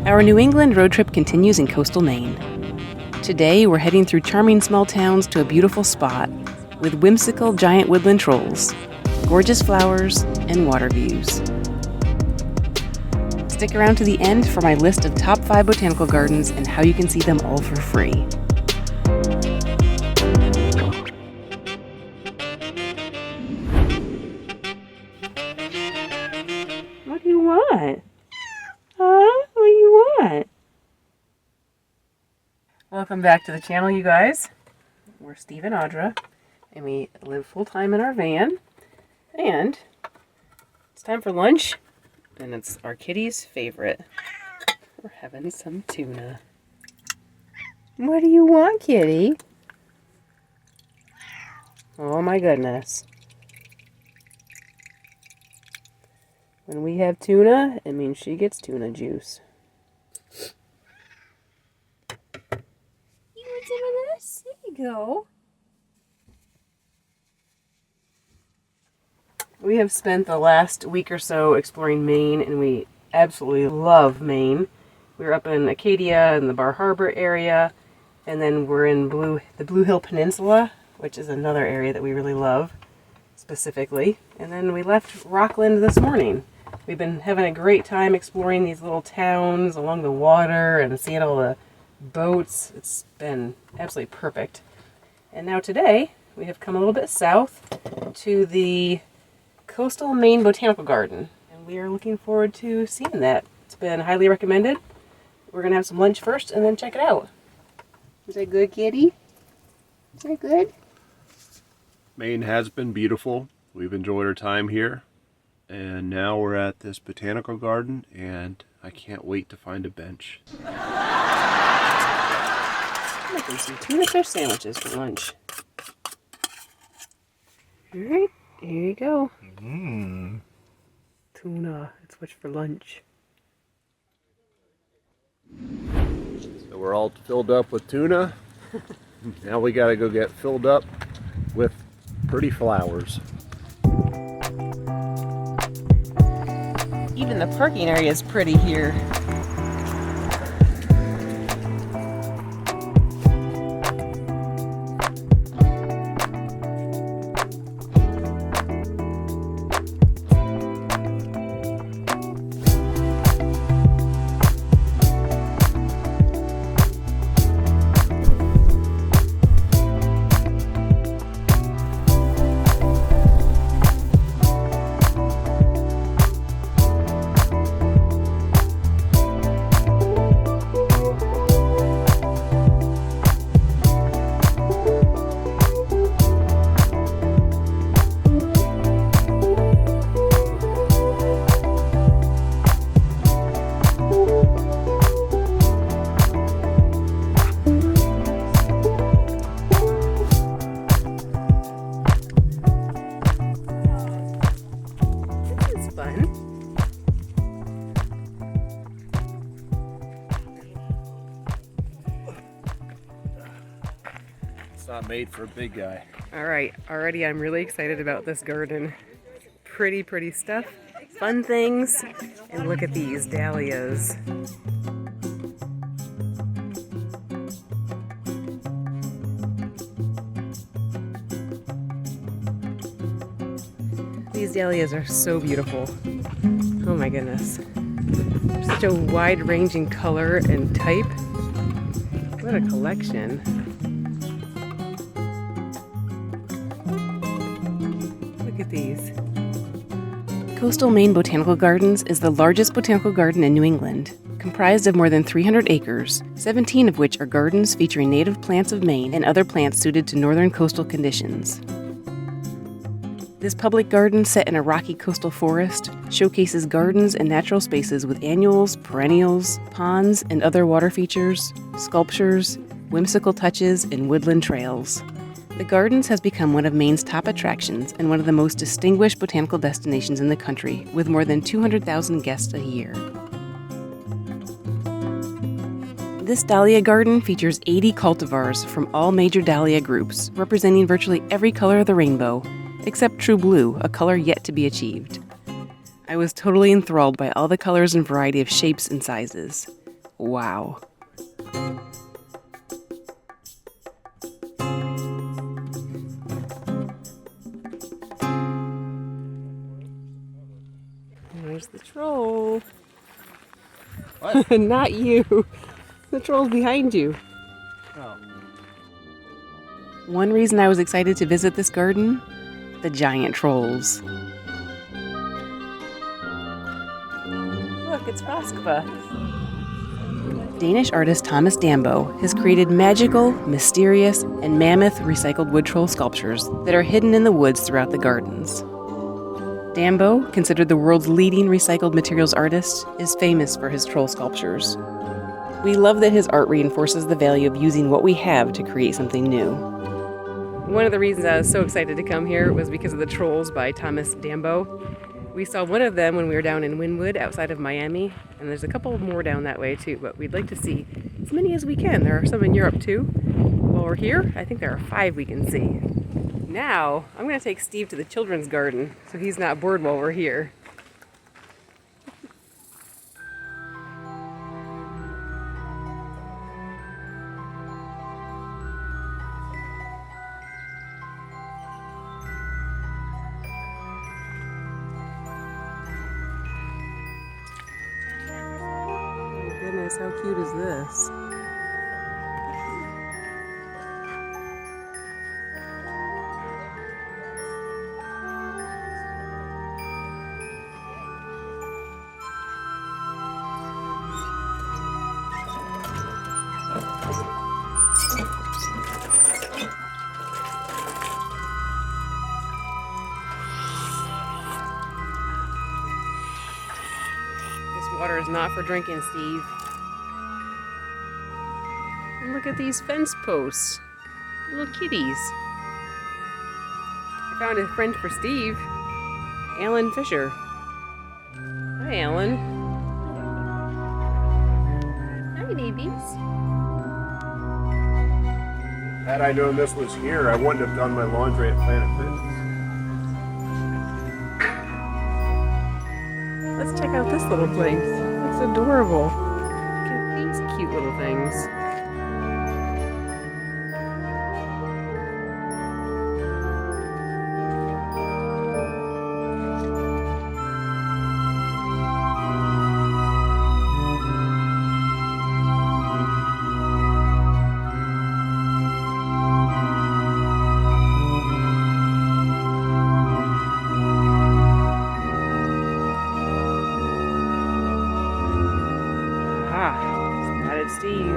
Our New England road trip continues in coastal Maine. Today, we're heading through charming small towns to a beautiful spot with whimsical giant woodland trolls, gorgeous flowers, and water views. Stick around to the end for my list of top 5 botanical gardens and how you can see them all for free. What do you want? Huh? What do you want? Welcome back to the channel, you guys. We're Steve and Audra, and we live full-time in our van. And it's time for lunch, and it's our kitty's favorite. We're having some tuna. What do you want, kitty? Oh my goodness. When we have tuna, it means she gets tuna juice. You want some of this? There you go. We have spent the last week or so exploring Maine, and we absolutely love Maine. We were up in Acadia and the Bar Harbor area, and then we're in the Blue Hill Peninsula, which is another area that we really love specifically. And then we left Rockland this morning. We've been having a great time exploring these little towns along the water and seeing all the boats. It's been absolutely perfect. And now today, we have come a little bit south to the Coastal Maine Botanical Garden, and we are looking forward to seeing that. It's been highly recommended. We're going to have some lunch first and then check it out. Is that good, kitty? Is that good? Maine has been beautiful. We've enjoyed our time here. And now we're at this botanical garden, and I can't wait to find a bench. I'm making some tuna fish sandwiches for lunch. Alright, here you go. Tuna, it's what's for lunch. So we're all filled up with tuna. Now we gotta go get filled up with pretty flowers. Even the parking area is pretty here. It's not made for a big guy. Alright, already I'm really excited about this garden. Pretty stuff, fun things, and look at these dahlias. These dahlias are so beautiful. Oh my goodness. Such a wide-ranging color and type. What a collection. Look at these. Coastal Maine Botanical Gardens is the largest botanical garden in New England, comprised of more than 300 acres, 17 of which are gardens featuring native plants of Maine and other plants suited to northern coastal conditions. This public garden, set in a rocky coastal forest, showcases gardens and natural spaces with annuals, perennials, ponds, and other water features, sculptures, whimsical touches, and woodland trails. The Gardens has become one of Maine's top attractions and one of the most distinguished botanical destinations in the country, with more than 200,000 guests a year. This dahlia garden features 80 cultivars from all major dahlia groups, representing virtually every color of the rainbow, except true blue, a color yet to be achieved. I was totally enthralled by all the colors and variety of shapes and sizes. Wow. There's the troll. What? Not you. The troll's behind you. Oh. One reason I was excited to visit this garden, the giant trolls. Look, it's Moskva. Danish artist Thomas Dambo has created magical, mysterious, and mammoth recycled wood troll sculptures that are hidden in the woods throughout the gardens. Dambo, considered the world's leading recycled materials artist, is famous for his troll sculptures. We love that his art reinforces the value of using what we have to create something new. One of the reasons I was so excited to come here was because of the trolls by Thomas Dambo. We saw one of them when we were down in Wynwood outside of Miami, and there's a couple more down that way too, but we'd like to see as many as we can. There are some in Europe too. While we're here, I think there are 5 we can see. Now, I'm going to take Steve to the children's garden so he's not bored while we're here. Oh my goodness, how cute is this? Water is not for drinking, Steve. And look at these fence posts. Little kitties. I found a friend for Steve. Alan Fisher. Hi, Alan. Hi, babies. Had I known this was here, I wouldn't have done my laundry at Planet Fitness. Let's check out this little place. It's adorable. Look at these cute little things. Spotted Steve.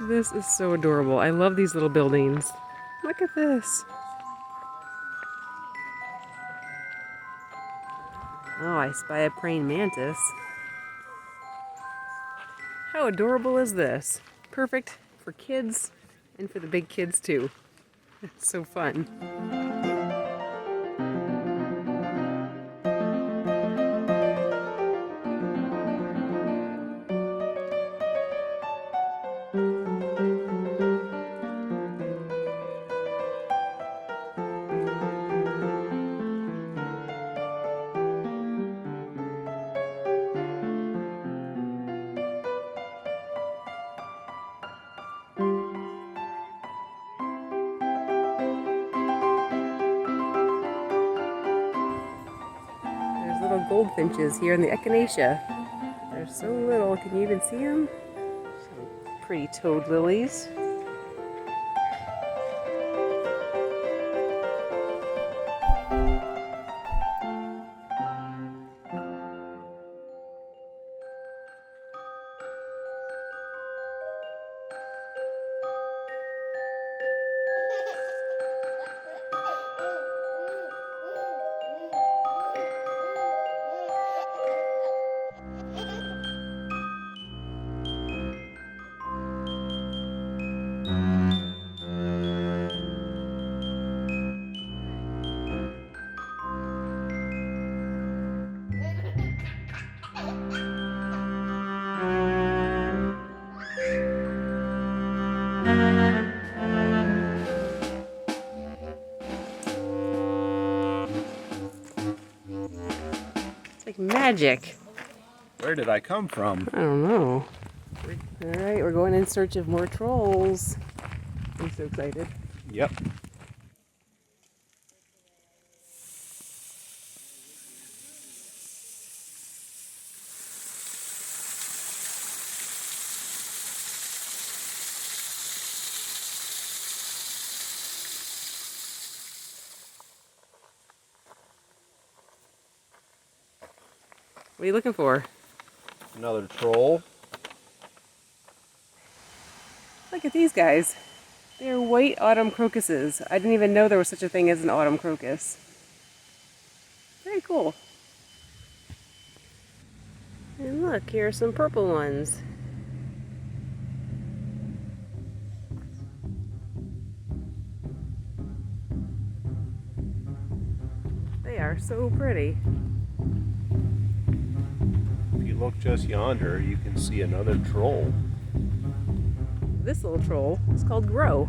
This is so adorable. I love these little buildings. Look at this. Oh, I spy a praying mantis. How adorable is this? Perfect for kids and for the big kids too. It's so fun. Little goldfinches here in the echinacea. They're so little. Can you even see them? Some pretty toad lilies. magic. Where did I come from? I don't know. All right, we're going in search of more trolls. I'm so excited. Yep. What are you looking for? Another troll. Look at these guys. They're white autumn crocuses. I didn't even know there was such a thing as an autumn crocus. Very cool. And look, here are some purple ones. They are so pretty. If you look just yonder, you can see another troll. This little troll is called Grow.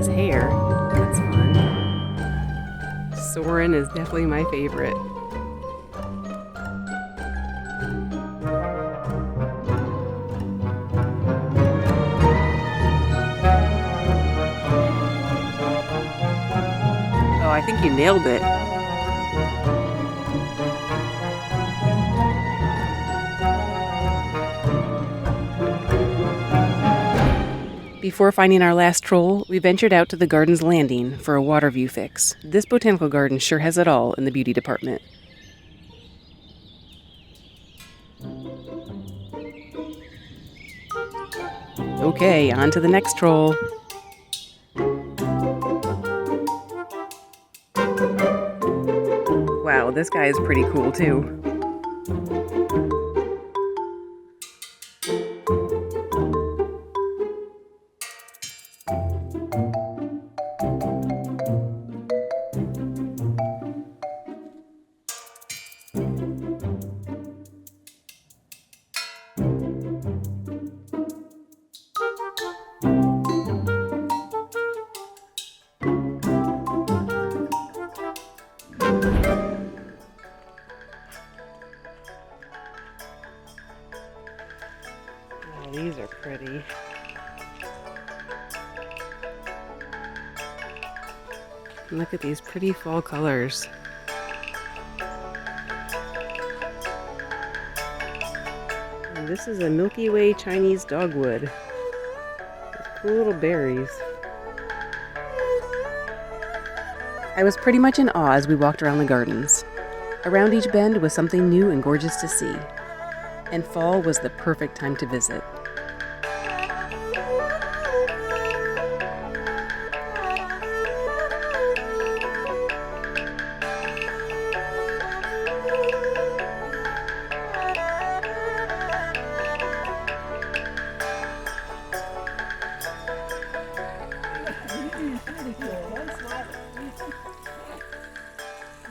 Hair. That's fun. Soren is definitely my favorite. Oh, I think you nailed it. Before finding our last troll, we ventured out to the garden's landing for a water view fix. This botanical garden sure has it all in the beauty department. Okay, on to the next troll. Wow, this guy is pretty cool too. These are pretty. Look at these pretty fall colors. And this is a Milky Way Chinese dogwood. With cool little berries. I was pretty much in awe as we walked around the gardens. Around each bend was something new and gorgeous to see. And fall was the perfect time to visit.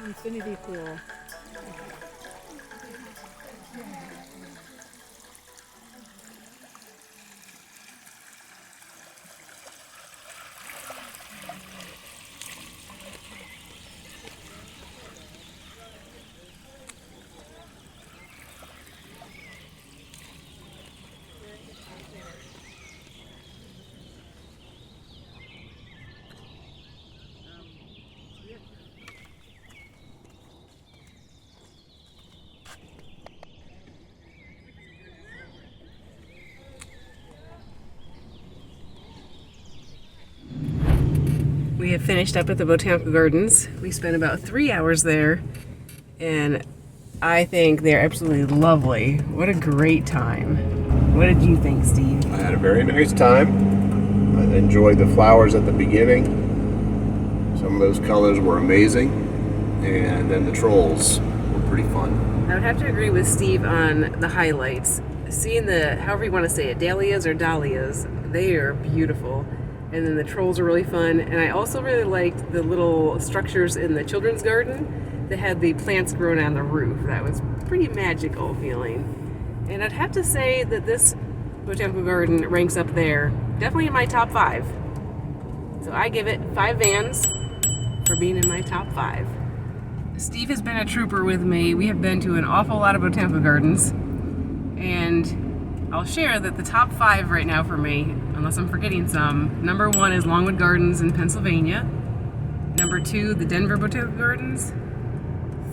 Infinity pool. We have finished up at the Botanical Gardens. We spent about 3 hours there, and I think they're absolutely lovely. What a great time. What did you think, Steve? I had a very nice time. I enjoyed the flowers at the beginning. Some of those colors were amazing. And then the trolls were pretty fun. I would have to agree with Steve on the highlights. Seeing the, however you want to say it, dahlias or dahlias, they are beautiful. And then the trolls are really fun. And I also really liked the little structures in the children's garden that had the plants growing on the roof. That was pretty magical feeling. And I'd have to say that this botanical garden ranks up there, definitely in my top 5. So I give it 5 vans for being in my top 5. Steve has been a trooper with me. We have been to an awful lot of botanical gardens. And I'll share that the top 5 right now for me, unless I'm forgetting some, number 1 is Longwood Gardens in Pennsylvania. Number 2, the Denver Botanical Gardens.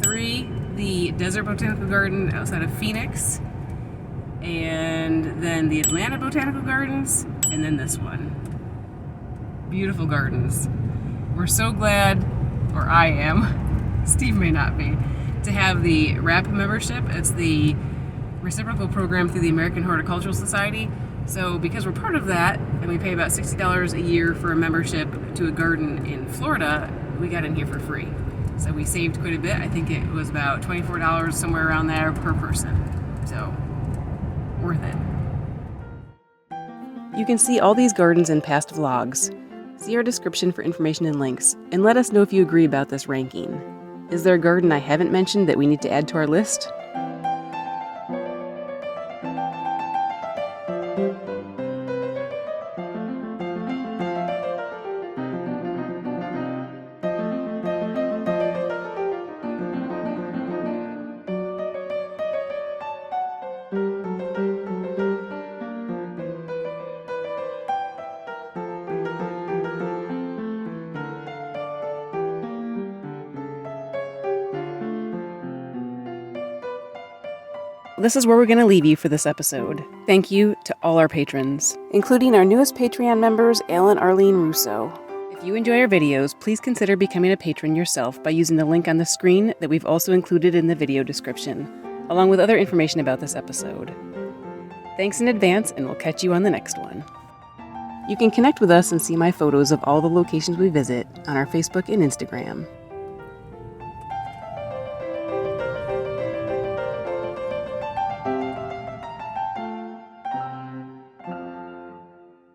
3, the Desert Botanical Garden outside of Phoenix. And then the Atlanta Botanical Gardens, and then this one. Beautiful gardens. We're so glad, or I am, Steve may not be, to have the RAP membership. It's the reciprocal program through the American Horticultural Society. So because we're part of that, and we pay about $60 a year for a membership to a garden in Florida, we got in here for free. So we saved quite a bit. I think it was about $24, somewhere around there per person. So worth it. You can see all these gardens in past vlogs. See our description for information and links, and let us know if you agree about this ranking. Is there a garden I haven't mentioned that we need to add to our list? This is where we're going to leave you for this episode. Thank you to all our patrons, including our newest Patreon members, Alan Arlene Russo. If you enjoy our videos, please consider becoming a patron yourself by using the link on the screen that we've also included in the video description, along with other information about this episode. Thanks in advance, and we'll catch you on the next one. You can connect with us and see my photos of all the locations we visit on our Facebook and Instagram.